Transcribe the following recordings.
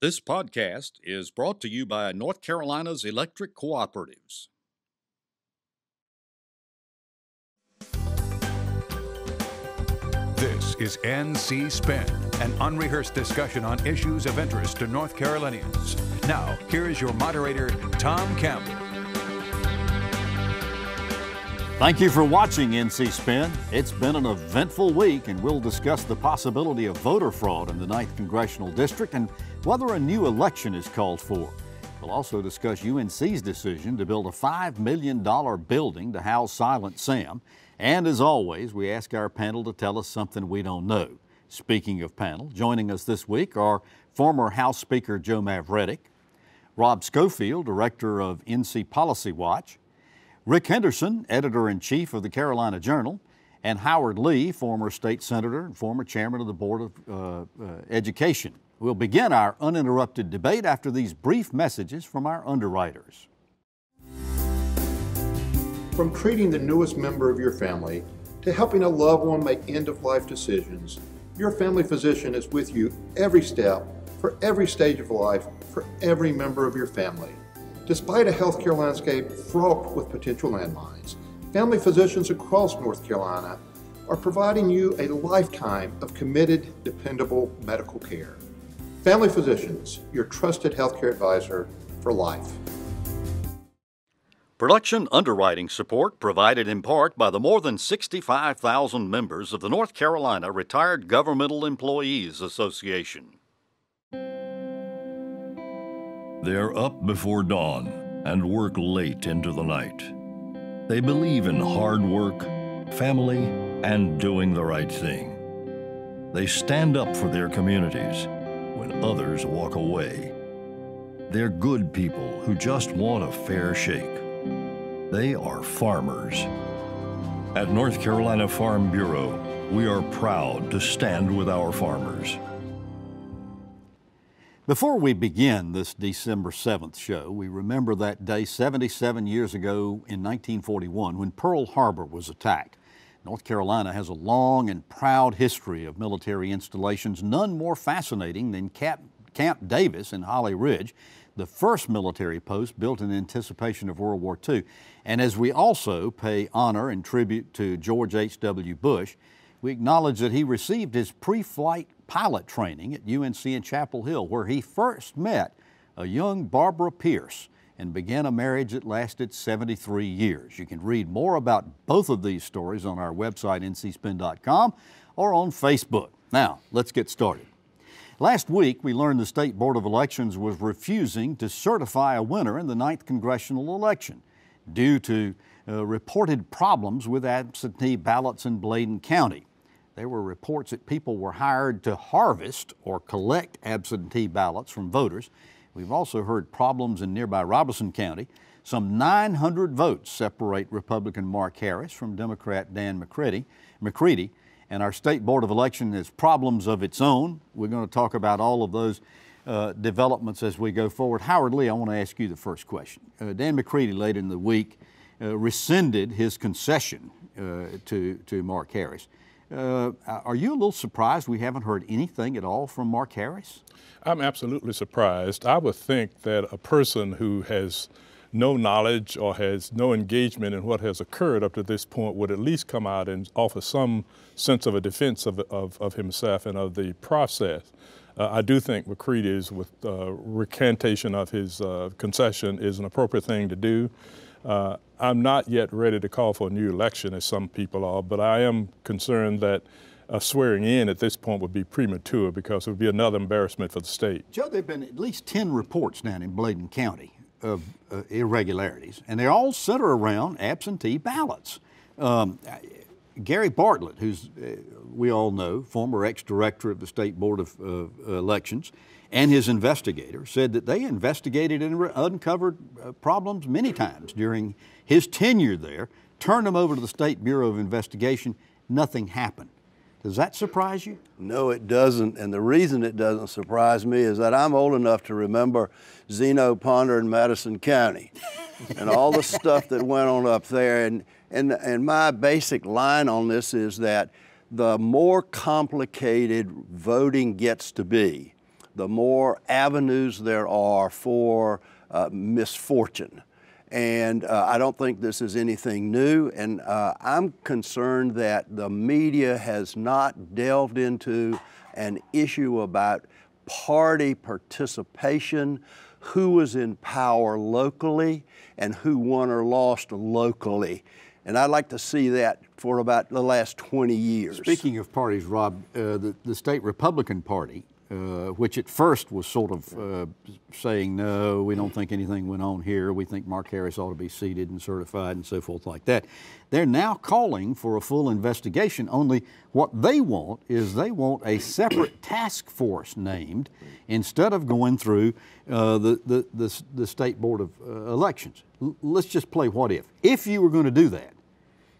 This podcast is brought to you by North Carolina's electric cooperatives. This is NC Spin, an unrehearsed discussion on issues of interest to North Carolinians. Now, here is your moderator, Tom Campbell. Thank you for watching NC Spin. It's been an eventful week, and we'll discuss the possibility of voter fraud in the 9th Congressional District and whether a new election is called for. We'll also discuss UNC's decision to build a $5 million building to house Silent Sam. And as always, we ask our panel to tell us something we don't know. Speaking of panel, joining us this week are former House Speaker Joe Mavretic, Rob Schofield, Director of NC Policy Watch, Rick Henderson, Editor-in-Chief of the Carolina Journal, and Howard Lee, former state senator and former chairman of the Board of Education. We'll begin our uninterrupted debate after these brief messages from our underwriters. From treating the newest member of your family to helping a loved one make end-of-life decisions, your family physician is with you every step, for every stage of life, for every member of your family. Despite a healthcare landscape fraught with potential landmines, family physicians across North Carolina are providing you a lifetime of committed, dependable medical care. Family Physicians, your trusted healthcare advisor for life. Production underwriting support provided in part by the more than 65,000 members of the North Carolina Retired Governmental Employees Association. They're up before dawn and work late into the night. They believe in hard work, family, and doing the right thing. They stand up for their communities when others walk away. They're good people who just want a fair shake. They are farmers. At North Carolina Farm Bureau, we are proud to stand with our farmers. Before we begin this December 7th show, we remember that day 77 years ago in 1941 when Pearl Harbor was attacked. North Carolina has a long and proud history of military installations, none more fascinating than Camp Davis in Holly Ridge, the first military post built in anticipation of World War II. And as we also pay honor and tribute to George H.W. Bush, we acknowledge that he received his pre-flight pilot training at UNC in Chapel Hill, where he first met a young Barbara Pierce and began a marriage that lasted 73 years. You can read more about both of these stories on our website, ncspin.com, or on Facebook. Now, let's get started. Last week, we learned the State Board of Elections was refusing to certify a winner in the 9th Congressional election due to reported problems with absentee ballots in Bladen County. There were reports that people were hired to harvest or collect absentee ballots from voters. We've also heard problems in nearby Robeson County. Some 900 votes separate Republican Mark Harris from Democrat Dan McCready. And our State Board of Election has problems of its own. We're going to talk about all of those developments as we go forward. Howard Lee, I want to ask you the first question. Dan McCready later in the week rescinded his concession to Mark Harris. Are you a little surprised we haven't heard anything at all from Mark Harris? I'm absolutely surprised. I would think that a person who has no knowledge or has no engagement in what has occurred up to this point would at least come out and offer some sense of a defense of himself and of the process. I do think McCready's with recantation of his concession is an appropriate thing to do. I'm not yet ready to call for a new election as some people are, but I am concerned that swearing in at this point would be premature because it would be another embarrassment for the state. Joe, there have been at least 10 reports down in Bladen County of irregularities, and they all center around absentee ballots. Gary Bartlett, who's, we all know, former ex-director of the State Board of Elections, and his investigator said that they investigated and uncovered problems many times during his tenure there, turned them over to the State Bureau of Investigation, nothing happened. Does that surprise you? No, it doesn't. And the reason it doesn't surprise me is that I'm old enough to remember Zeno Ponder in Madison County and all the stuff that went on up there. And my basic line on this is that the more complicated voting gets to be, the more avenues there are for misfortune. And I don't think this is anything new, and I'm concerned that the media has not delved into an issue about party participation, who was in power locally, and who won or lost locally. And I'd like to see that for about the last 20 years. Speaking of parties, Rob, the state Republican Party, which at first was sort of saying, no, we don't think anything went on here. We think Mark Harris ought to be seated and certified and so forth like that. They're now calling for a full investigation, only what they want is they want a separate task force named instead of going through the State Board of Elections. Let's just play what if. If you were going to do that,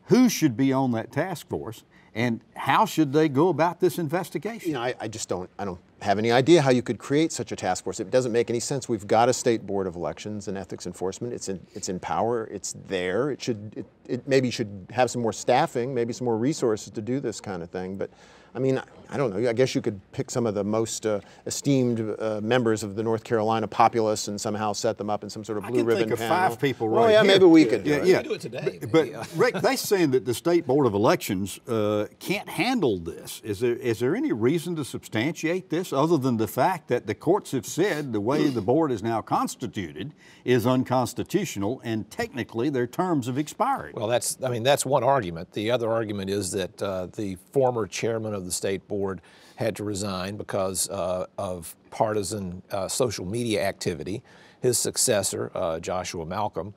who should be on that task force? And how should they go about this investigation? You know, I don't have any idea how you could create such a task force. It doesn't make any sense. We've got a State Board of Elections and Ethics Enforcement. It's in power. It's there. It maybe should have some more staffing, maybe some more resources to do this kind of thing. But I mean, I don't know. I guess you could pick some of the most esteemed members of the North Carolina populace and somehow set them up in some sort of blue ribbon panel. I can think of 5 people right yeah, here. maybe we could do it. Yeah. We do it today. But Rick, they're saying that the State Board of Elections can't handle this. Is there any reason to substantiate this other than the fact that the courts have said the way the board is now constituted is unconstitutional and technically their terms have expired? Well, that's one argument. The other argument is that the former chairman of the State Board had to resign because of partisan social media activity. His successor, Joshua Malcolm,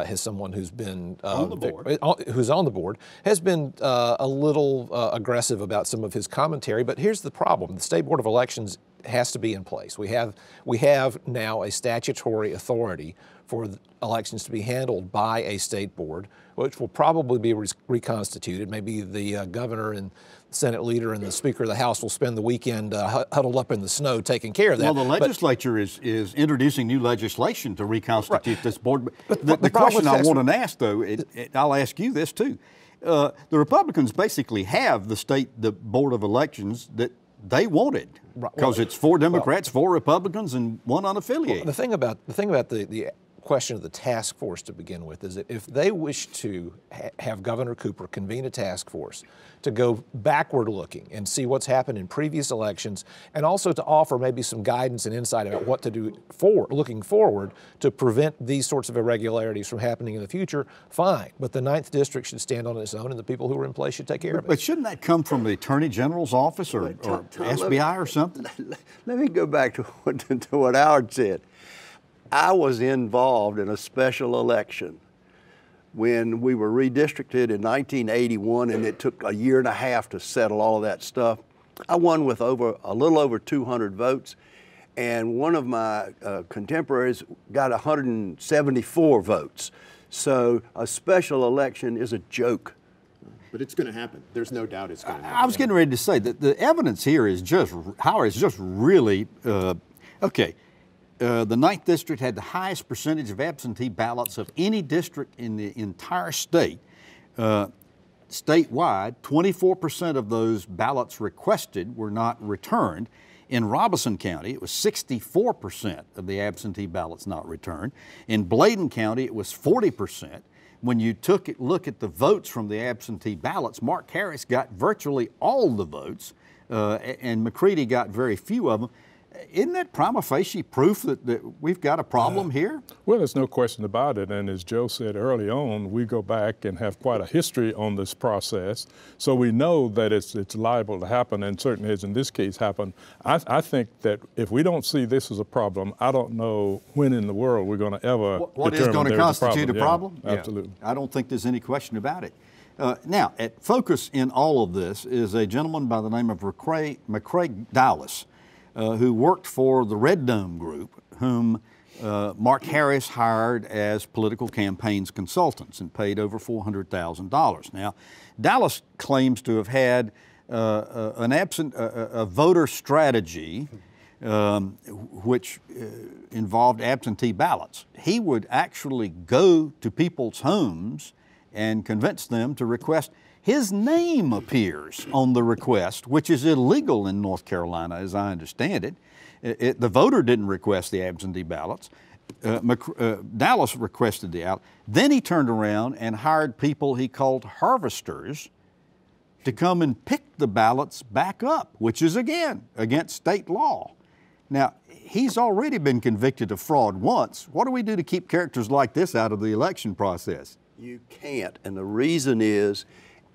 is someone who's been on the board. Who's on the board, has been a little aggressive about some of his commentary. But here's the problem: the State Board of Elections has to be in place. We have now a statutory authority for elections to be handled by a state board, which will probably be reconstituted. Maybe the governor and Senate leader and the Speaker of the House will spend the weekend huddled up in the snow taking care of that. Well, the legislature is introducing new legislation to reconstitute this board. But the question I want to ask, though, I'll ask you this too. The Republicans basically have the Board of Elections that they wanted because it's 4 Democrats, 4 Republicans, and 1 unaffiliated. Well, the thing about the question of the task force to begin with is that if they wish to have Governor Cooper convene a task force to go backward looking and see what's happened in previous elections and also to offer maybe some guidance and insight about what to do looking forward to prevent these sorts of irregularities from happening in the future, fine. But the 9th District should stand on its own and the people who are in place should take care of it. But shouldn't that come from the Attorney General's office or SBI or something? Let me go back to what Howard said. I was involved in a special election when we were redistricted in 1981, and it took a year and a half to settle all of that stuff. I won with a little over 200 votes, and one of my contemporaries got 174 votes. So a special election is a joke. But it's going to happen. There's no doubt it's going to happen. I was getting ready to say that the evidence here is just, Howard, is just really, okay. The 9th District had the highest percentage of absentee ballots of any district in the entire state. Statewide, 24% of those ballots requested were not returned. In Robeson County, it was 64% of the absentee ballots not returned. In Bladen County, it was 40%. When you look at the votes from the absentee ballots, Mark Harris got virtually all the votes, and McCready got very few of them. Isn't that prima facie proof that we've got a problem here? Well, there's no question about it. And as Joe said early on, we go back and have quite a history on this process. So we know that it's liable to happen, and certainly has in this case happened. I think that if we don't see this as a problem, I don't know when in the world we're going to ever what is going to constitute a problem? Yeah, absolutely. I don't think there's any question about it. Now, at focus in all of this is a gentleman by the name of McCrae Dallas, who worked for the Red Dome Group, whom Mark Harris hired as political campaigns consultants and paid over $400,000. Now, Dallas claims to have had a voter strategy which involved absentee ballots. He would actually go to people's homes and convince them to request. His name appears on the request, which is illegal in North Carolina, as I understand it. The voter didn't request the absentee ballots. Dallas requested the ballot. Then he turned around and hired people he called harvesters to come and pick the ballots back up, which is, again, against state law. Now, he's already been convicted of fraud once. What do we do to keep characters like this out of the election process? You can't, and the reason is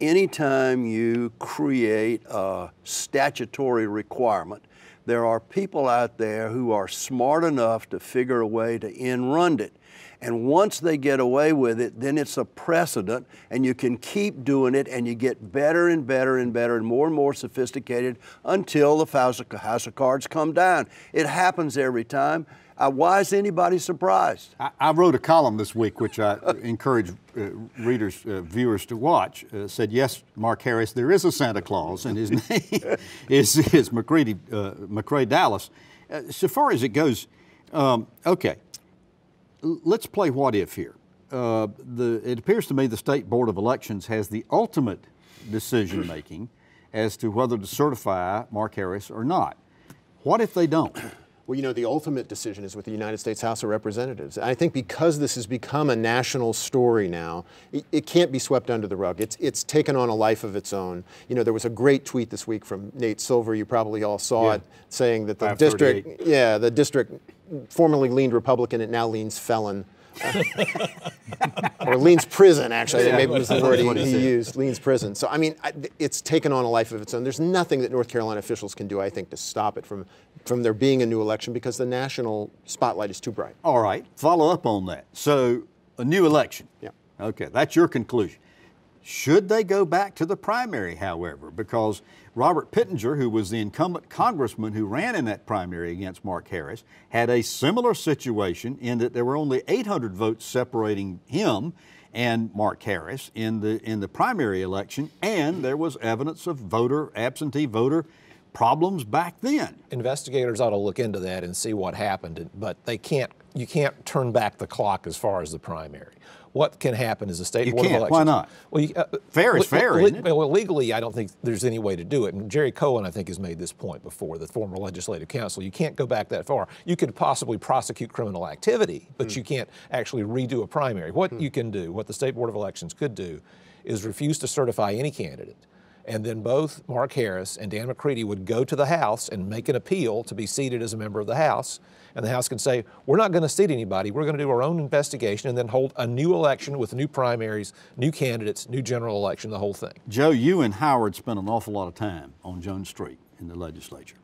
anytime you create a statutory requirement, there are people out there who are smart enough to figure a way to end-run it. And once they get away with it, then it's a precedent, and you can keep doing it, and you get better and better and better and more sophisticated until the house of cards come down. It happens every time. Why is anybody surprised? I wrote a column this week, which I encourage readers, viewers to watch. Said, yes, Mark Harris, there is a Santa Claus, and his name is McCrae Dallas. So far as it goes, okay, let's play what if here. It appears to me the State Board of Elections has the ultimate decision making as to whether to certify Mark Harris or not. What if they don't? Well, you know, the ultimate decision is with the United States House of Representatives. I think because this has become a national story now, it can't be swept under the rug. It's taken on a life of its own. You know, there was a great tweet this week from Nate Silver, you probably all saw it, saying that the district formerly leaned Republican, it now leans felon. Or leans prison, actually. I think maybe was the word he used, leans prison. So, I mean, it's taken on a life of its own. There's nothing that North Carolina officials can do, I think, to stop it from there being a new election because the national spotlight is too bright. All right, follow up on that. So, a new election. Yeah. Okay, that's your conclusion. Should they go back to the primary, however? Because Robert Pittenger, who was the incumbent congressman who ran in that primary against Mark Harris, had a similar situation in that there were only 800 votes separating him and Mark Harris in the primary election, and there was evidence of absentee voter problems back then. Investigators ought to look into that and see what happened, but you can't turn back the clock as far as the primary. What can happen is the State Board of Elections. Why not? Well, fair is fair, isn't it? Well, legally, I don't think there's any way to do it. And Jerry Cohen, I think, has made this point before, the former legislative counsel. You can't go back that far. You could possibly prosecute criminal activity, but you can't actually redo a primary. What you can do, what the State Board of Elections could do, is refuse to certify any candidate. And then both Mark Harris and Dan McCready would go to the House and make an appeal to be seated as a member of the House. And the House can say, we're not going to seat anybody. We're going to do our own investigation and then hold a new election with new primaries, new candidates, new general election, the whole thing. Joe, you and Howard spent an awful lot of time on Jones Street in the legislature.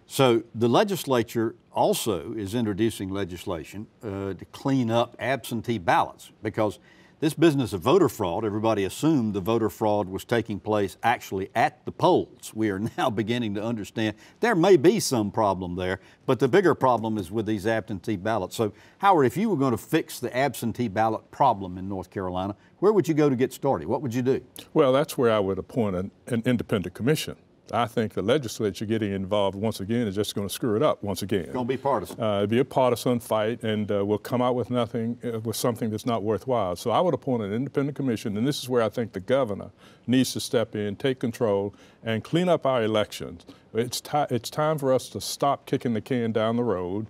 So the legislature also is introducing legislation to clean up absentee ballots because this business of voter fraud, everybody assumed the voter fraud was taking place actually at the polls. We are now beginning to understand there may be some problem there, but the bigger problem is with these absentee ballots. So, Howard, if you were going to fix the absentee ballot problem in North Carolina, where would you go to get started? What would you do? Well, that's where I would appoint an independent commission. I think the legislature getting involved once again is just going to screw it up once again. It's going to be partisan. It'll be a partisan fight, and we'll come out with with something that's not worthwhile. So I would appoint an independent commission, and this is where I think the governor needs to step in, take control, and clean up our elections. It's time for us to stop kicking the can down the road.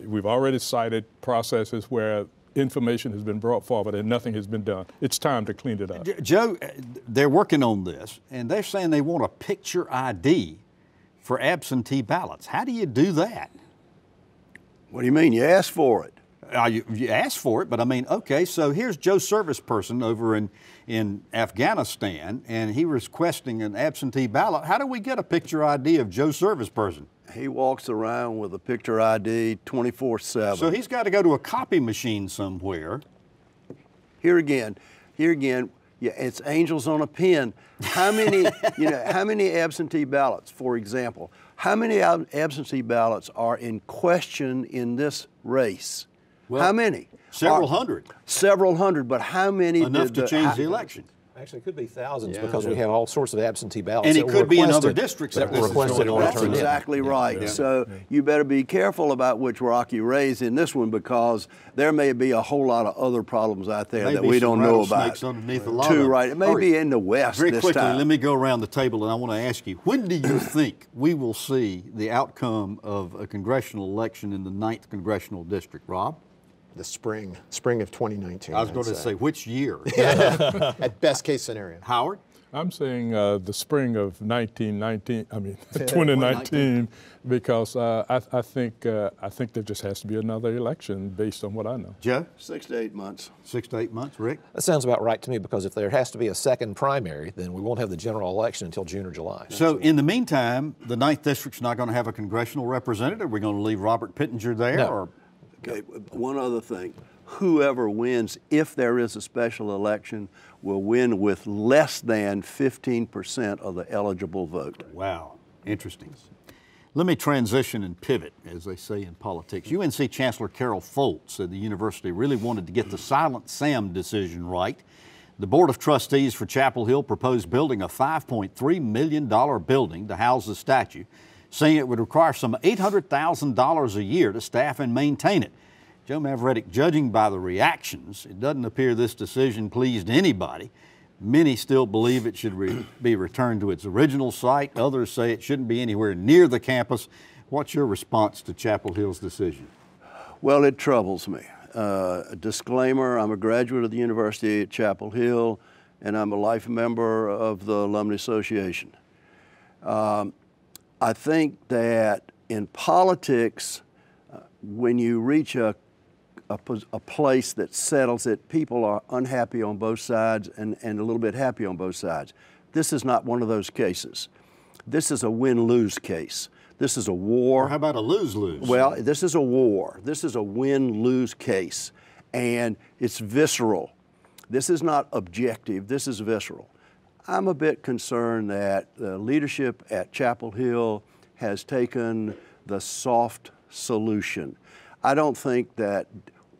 We've already cited processes where information has been brought forward and nothing has been done. It's time to clean it up. Joe, they're working on this, and they're saying they want a picture ID for absentee ballots. How do you do that? What do you mean? You ask for it. You ask for it, but I mean, okay, so here's Joe Service Person over in Afghanistan, and he was requesting an absentee ballot. How do we get a picture ID of Joe Service Person? He walks around with a picture ID 24/7. So he's got to go to a copy machine somewhere. Here again, yeah, it's angels on a pin. How many, how many absentee ballots, for example, how many absentee ballots are in question in this race? Well, how many? Several hundred. Several hundred, but how many? Enough to change the election. Actually, it could be thousands Yeah. because we have all sorts of absentee ballots. And that it were could be in other requested- districts that that were this is requested going or on. That's turned in. exactly right. Yeah. So you better be careful about which rock you raise in this one, because there may be a whole lot of other problems out there that Maybe we some don't know about. rattlesnakes underneath a lot Too of right. It may them. be in the West Very this quickly, time. let me go around the table, and I want to ask you, when do you think we will see the outcome of a congressional election in the 9th Congressional District, Rob? The spring of 2019. I was going I'd to say, which year? at best case scenario. Howard? I'm saying the spring of 2019, because I think there just has to be another election based on what I know. Joe? 6 to 8 months. 6 to 8 months. Rick? That sounds about right to me, because if there has to be a second primary, then we won't have the general election until June or July. So in the meantime, the 9th District's not going to have a congressional representative? We're going to leave Robert Pittenger there? No. Or? Okay, one other thing. Whoever wins, if there is a special election, will win with less than 15% of the eligible vote. Wow, interesting. Let me transition and pivot, as they say in politics. UNC Chancellor Carol Folt said the university really wanted to get the Silent Sam decision right. The Board of Trustees for Chapel Hill proposed building a $5.3 million building to house the statue, saying it would require some $800,000 a year to staff and maintain it. Joe Mavretic, judging by the reactions, it doesn't appear this decision pleased anybody. Many still believe it should be returned to its original site. Others say it shouldn't be anywhere near the campus. What's your response to Chapel Hill's decision? Well, it troubles me. A disclaimer, I'm a graduate of the University at Chapel Hill, and I'm a life member of the Alumni Association. I think that in politics, when you reach a place that settles it, people are unhappy on both sides and a little bit happy on both sides. This is not one of those cases. This is a win-lose case. This is a war. Or how about a lose-lose? Well, this is a war. This is a win-lose case, and it's visceral. This is not objective. This is visceral. I'm a bit concerned that the leadership at Chapel Hill has taken the soft solution. I don't think that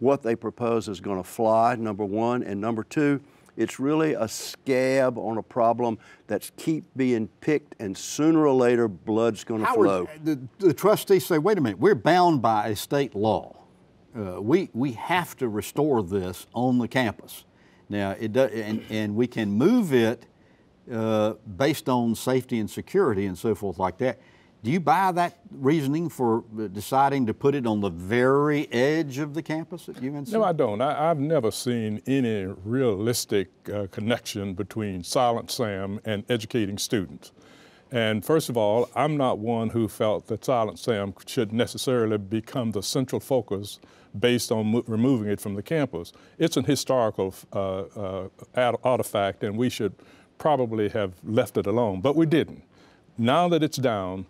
what they propose is going to fly, number one, and number two, it's really a scab on a problem that's keep being picked, and sooner or later, blood's going to flow. The trustees say, wait a minute, we're bound by a state law. We have to restore this on the campus. Now, and we can move it based on safety and security and so forth like that. Do you buy that reasoning for deciding to put it on the very edge of the campus at UNC? No, I don't. I've never seen any realistic connection between Silent Sam and educating students. And first of all, I'm not one who felt that Silent Sam should necessarily become the central focus based on removing it from the campus. It's an historical artifact, and we should probably have left it alone, but we didn't. Now that it's down,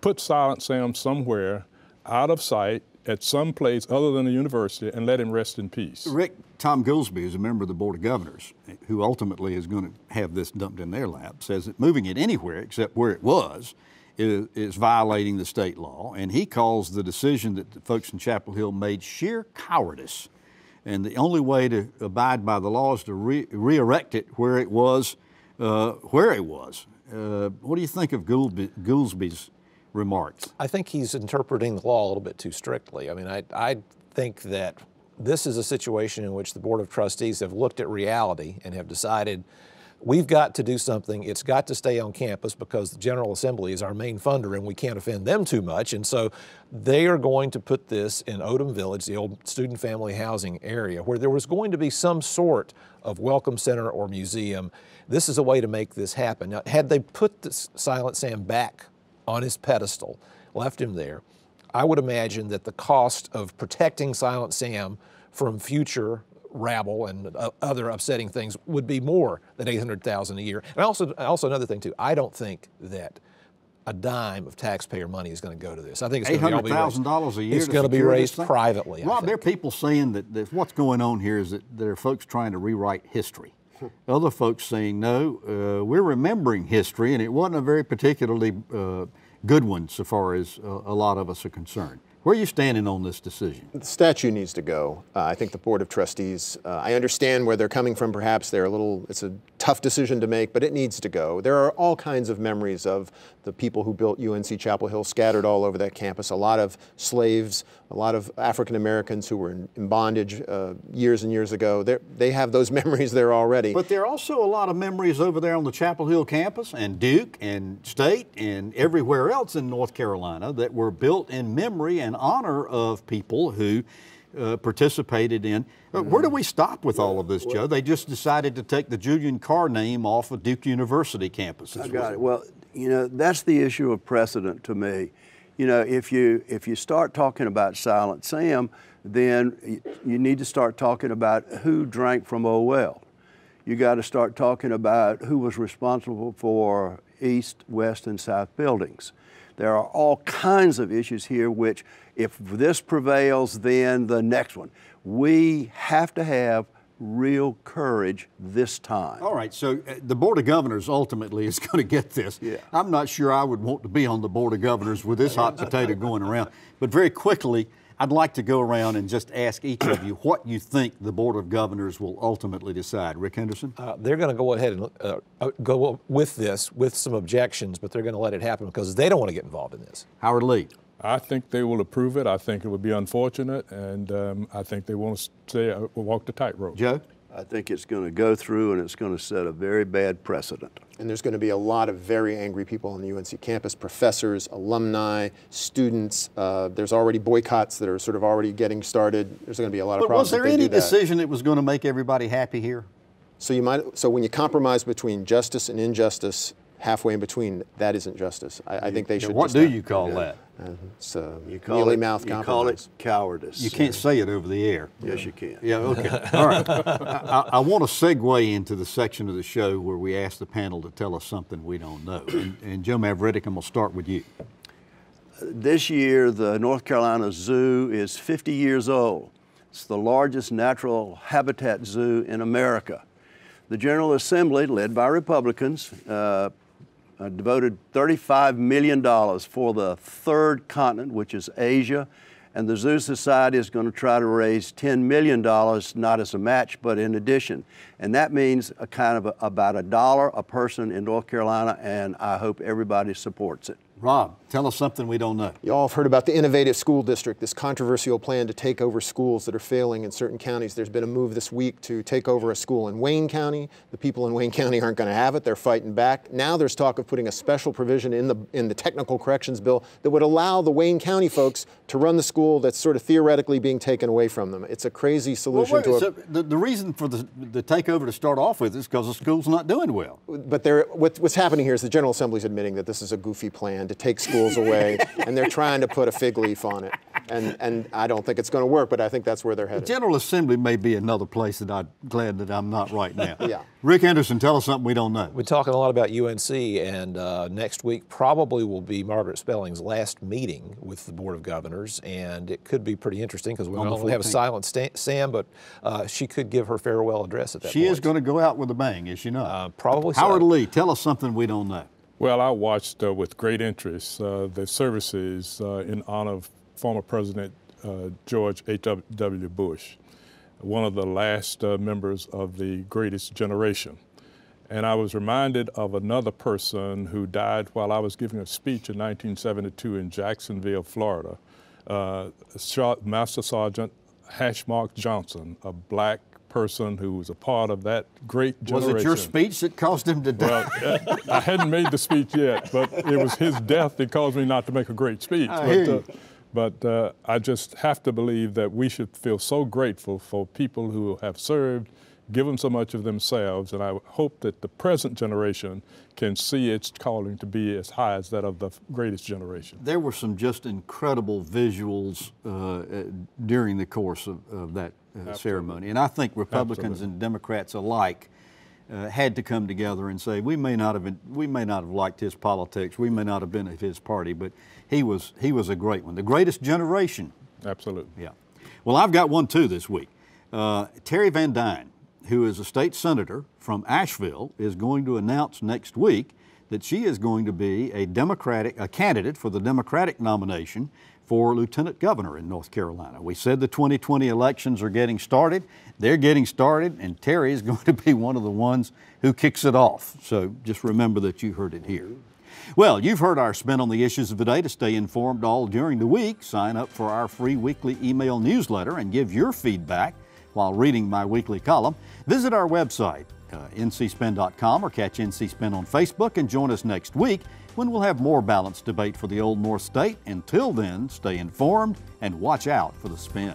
put Silent Sam somewhere out of sight at some place other than the university and let him rest in peace. Rick, Tom Goolsbee is a member of the Board of Governors who ultimately is going to have this dumped in their lap, says that moving it anywhere except where it was is violating the state law, and he calls the decision that the folks in Chapel Hill made sheer cowardice. And the only way to abide by the law is to re-erect it where it was. What do you think of Goolsbee's remarks? I think he's interpreting the law a little bit too strictly. I mean, I think that this is a situation in which the Board of Trustees have looked at reality and have decided we've got to do something. It's got to stay on campus because the General Assembly is our main funder and we can't offend them too much. And so they are going to put this in Odom Village, the old student family housing area, where there was going to be some sort of welcome center or museum. This is a way to make this happen. Now, had they put this Silent Sam back on his pedestal, left him there, I would imagine that the cost of protecting Silent Sam from future rabble and other upsetting things would be more than $800,000 a year. And also another thing too, I don't think that a dime of taxpayer money is going to go to this. I think it's going to be $800,000 a year. It's going to be raised privately. Rob, there are people saying that what's going on here is that there are folks trying to rewrite history. Other folks saying, no, we're remembering history, and it wasn't a very particularly good one so far as a lot of us are concerned. Where are you standing on this decision? The statue needs to go. I think the Board of Trustees, I understand where they're coming from perhaps. It's a tough decision to make, but it needs to go. There are all kinds of memories of the people who built UNC Chapel Hill scattered all over that campus. A lot of slaves, a lot of African Americans who were in bondage years and years ago. They have those memories there already. But there are also a lot of memories over there on the Chapel Hill campus and Duke and State and everywhere else in North Carolina that were built in memory and honor of people who participated in. Where do we stop with all of this, Joe? They just decided to take the Julian Carr name off of Duke University campus. I got it. Well, you know, that's the issue of precedent to me. You know, if you start talking about Silent Sam, then you need to start talking about who drank from a well. You got to start talking about who was responsible for East, West, and South buildings. There are all kinds of issues here which, if this prevails, then the next one. We have to have real courage this time. All right, so the Board of Governors ultimately is going to get this. Yeah. I'm not sure I would want to be on the Board of Governors with this hot potato going around. But very quickly, I'd like to go around and just ask each of you what you think the Board of Governors will ultimately decide. Rick Henderson? They're going to go ahead and go with this with some objections, but they're going to let it happen because they don't want to get involved in this. Howard Lee? I think they will approve it. I think it would be unfortunate, and I think they want to walk the tightrope. Joe? I think it's going to go through and it's going to set a very bad precedent. And there's going to be a lot of very angry people on the UNC campus, professors, alumni, students. There's already boycotts that are sort of already getting started. There's going to be a lot of problems. Was there any decision that was going to make everybody happy here? So when you compromise between justice and injustice, halfway in between, that isn't justice. I think they should. What do you call that? It's mealy-mouthed compromise. You call it cowardice. You can't say it over the air. Yes, you can. Yeah, okay. All right. I want to segue into the section of the show where we ask the panel to tell us something we don't know. And Joe Mavretic, I'm going to start with you. This year, the North Carolina Zoo is 50 years old. It's the largest natural habitat zoo in America. The General Assembly, led by Republicans, devoted $35 million for the third continent, which is Asia, and the Zoo Society is going to try to raise $10 million, not as a match, but in addition. And that means about $1 a person in North Carolina, and I hope everybody supports it. Rob, tell us something we don't know. You all have heard about the Innovative School District, this controversial plan to take over schools that are failing in certain counties. There's been a move this week to take over a school in Wayne County. The people in Wayne County aren't going to have it. They're fighting back. Now there's talk of putting a special provision in the technical corrections bill that would allow the Wayne County folks to run the school that's sort of theoretically being taken away from them. It's a crazy solution the reason for the takeover to start off with is because the school's not doing well. But what's happening here is the General Assembly's admitting that this is a goofy plan to take schools away, and they're trying to put a fig leaf on it. And I don't think it's going to work, but I think that's where they're headed. The General Assembly may be another place that I'm glad that I'm not right now. Yeah. Rick Henderson, tell us something we don't know. We're talking a lot about UNC, and next week probably will be Margaret Spelling's last meeting with the Board of Governors, and it could be pretty interesting because we not only have a silent Sam, but she could give her farewell address at that point. She is going to go out with a bang, is she not? Probably so. Howard Lee, tell us something we don't know. Well, I watched with great interest the services in honor of former President George H.W. Bush, one of the last members of the greatest generation. And I was reminded of another person who died while I was giving a speech in 1972 in Jacksonville, Florida, Master Sergeant Hashmark Johnson, a black person who was a part of that great generation. Was it your speech that caused him to die? Well, I hadn't made the speech yet, but it was his death that caused me not to make a great speech. But I just have to believe that we should feel so grateful for people who have served, given so much of themselves, and I hope that the present generation can see its calling to be as high as that of the greatest generation. There were some just incredible visuals during the course of that ceremony, and I think Republicans and Democrats alike had to come together and say we may not have liked his politics, we may not have been of his party, but he was a great one, the greatest generation. Absolutely. Yeah. Well, I've got one too this week. Terry Van Dyne, who is a state senator from Asheville, is going to announce next week that she is going to be a candidate for the Democratic nomination for lieutenant governor in North Carolina. We said the 2020 elections are getting started. They're getting started, and Terry is going to be one of the ones who kicks it off. So just remember that you heard it here. Well, you've heard our spin on the issues of the day. To stay informed all during the week, sign up for our free weekly email newsletter and give your feedback while reading my weekly column. Visit our website, ncspin.com, or catch NC Spin on Facebook, and join us next week when we'll have more balanced debate for the Old North State. Until then, stay informed and watch out for the spin.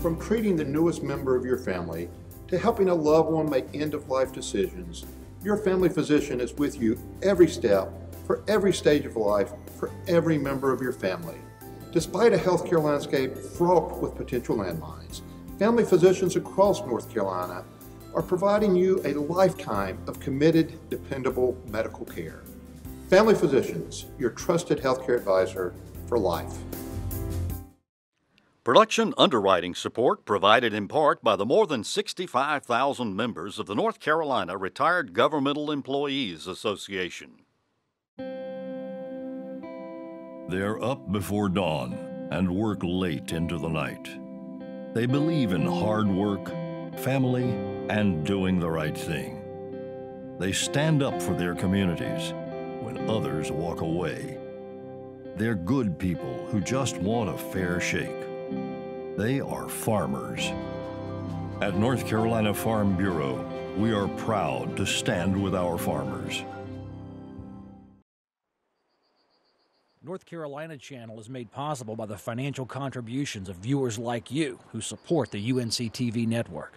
From treating the newest member of your family to helping a loved one make end-of-life decisions, your family physician is with you every step, for every stage of life, for every member of your family. Despite a healthcare landscape fraught with potential landmines, family physicians across North Carolina are providing you a lifetime of committed, dependable medical care. Family Physicians, your trusted healthcare advisor for life. Production underwriting support provided in part by the more than 65,000 members of the North Carolina Retired Governmental Employees Association. They're up before dawn and work late into the night. They believe in hard work, family, and doing the right thing. They stand up for their communities when others walk away. They're good people who just want a fair shake. They are farmers. At North Carolina Farm Bureau, we are proud to stand with our farmers. North Carolina Channel is made possible by the financial contributions of viewers like you who support the UNC TV network.